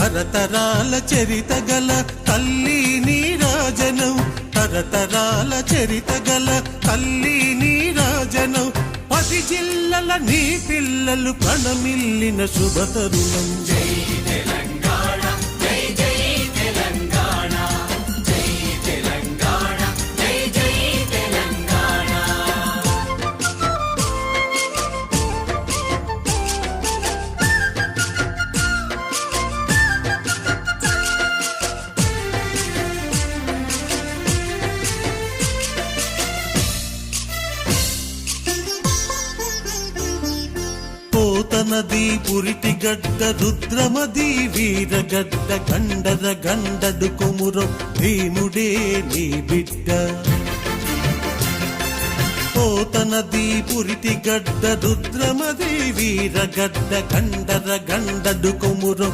తరతరాల చరిత గల తల్లి నీరాజనం, తరతరాల చరిత గల తల్లి నీరాజనం. 10 జిల్లల నీ పిల్లలు ప్రణమిల్లిన శుభతరుణం. జై తెలంగాణ, జై జై తెలంగాణ, జై తెలంగాణ, జై జై తెలంగాణ. పోతనది పురిటి గడ్డ రుద్రమది వీరగడ్డ గండర గండడు కొమురం భీముడే నీ బిడ్డ. పోతనది పురిటి గడ్డ రుద్రమది వీరగడ్డ గండర గండడు కొమురం